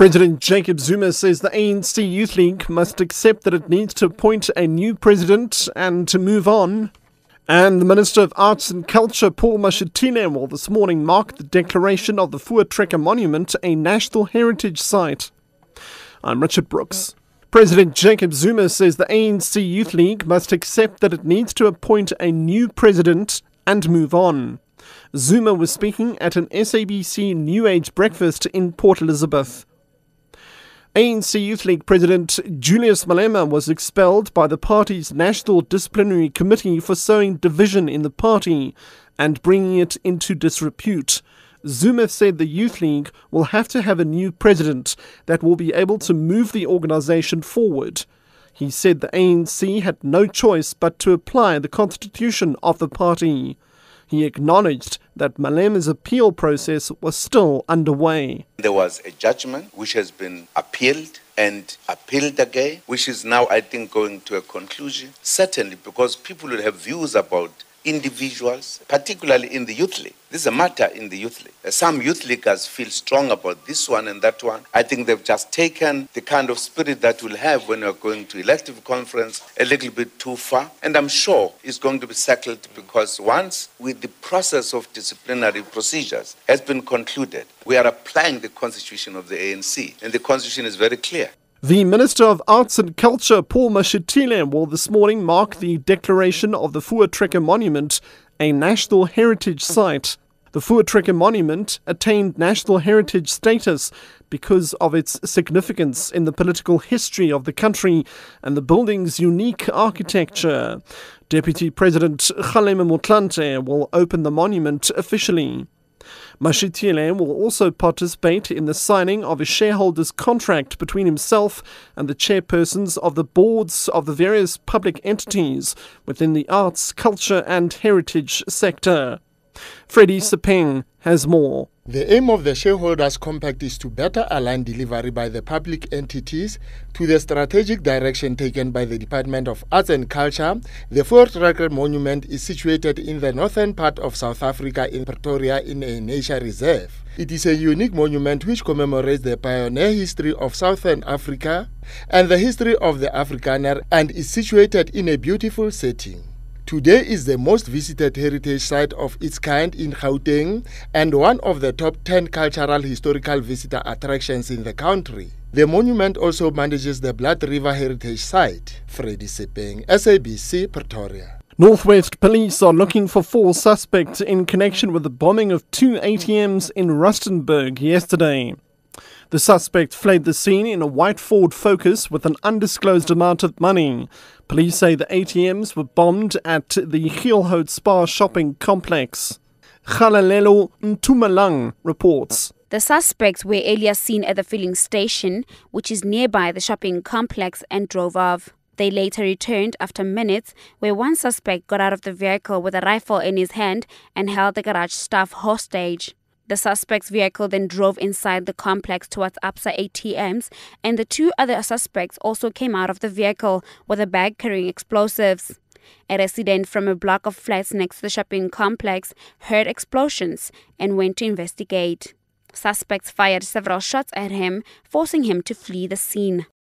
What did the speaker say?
President Jacob Zuma says the ANC Youth League must accept that it needs to appoint a new president and to move on. And the Minister of Arts and Culture, Paul Mashatile, will this morning mark the declaration of the Voortrekker Monument a National Heritage Site. I'm Richard Brooks. President Jacob Zuma says the ANC Youth League must accept that it needs to appoint a new president and move on. Zuma was speaking at an SABC New Age breakfast in Port Elizabeth. ANC Youth League President Julius Malema was expelled by the party's National Disciplinary Committee for sowing division in the party and bringing it into disrepute. Zuma said the Youth League will have to have a new president that will be able to move the organisation forward. He said the ANC had no choice but to apply the constitution of the party. He acknowledged that Malema's appeal process was still underway. There was a judgment which has been appealed and appealed again, which is now, I think, going to a conclusion. Certainly, because people will have views about individuals, particularly in the Youth League. This is a matter in the Youth League. Some Youth Leaguers feel strong about this one and that one. I think they've just taken the kind of spirit that we'll have when we're going to elective conference a little bit too far. And I'm sure it's going to be settled because once with the process of disciplinary procedures has been concluded, we are applying the constitution of the ANC. And the constitution is very clear. The Minister of Arts and Culture, Paul Mashatile, will this morning mark the declaration of the Voortrekker Monument a National Heritage Site. The Voortrekker Monument attained National Heritage status because of its significance in the political history of the country and the building's unique architecture. Deputy President Kgalema Motlanthe will open the monument officially. Mashatile will also participate in the signing of a shareholders' contract between himself and the chairpersons of the boards of the various public entities within the arts, culture and heritage sector. Freddie Sepeng has more. The aim of the shareholders' compact is to better align delivery by the public entities to the strategic direction taken by the Department of Arts and Culture. The Voortrekker Monument is situated in the northern part of South Africa in Pretoria in a nature reserve. It is a unique monument which commemorates the pioneer history of Southern Africa and the history of the Afrikaner and is situated in a beautiful setting. Today is the most visited heritage site of its kind in Gauteng and one of the top 10 cultural historical visitor attractions in the country. The monument also manages the Blood River Heritage Site. Freddie Sepeng, SABC, Pretoria. Northwest Police are looking for 4 suspects in connection with the bombing of 2 ATMs in Rustenburg yesterday. The suspect fled the scene in a white Ford Focus with an undisclosed amount of money. Police say the ATMs were bombed at the Geelhout Spa shopping complex. Kgalalelo Ntumalang reports. The suspects were earlier seen at the filling station, which is nearby the shopping complex, and drove off. They later returned after minutes, where one suspect got out of the vehicle with a rifle in his hand and held the garage staff hostage. The suspect's vehicle then drove inside the complex towards Absa ATMs, and the 2 other suspects also came out of the vehicle with a bag carrying explosives. A resident from a block of flats next to the shopping complex heard explosions and went to investigate. Suspects fired several shots at him, forcing him to flee the scene.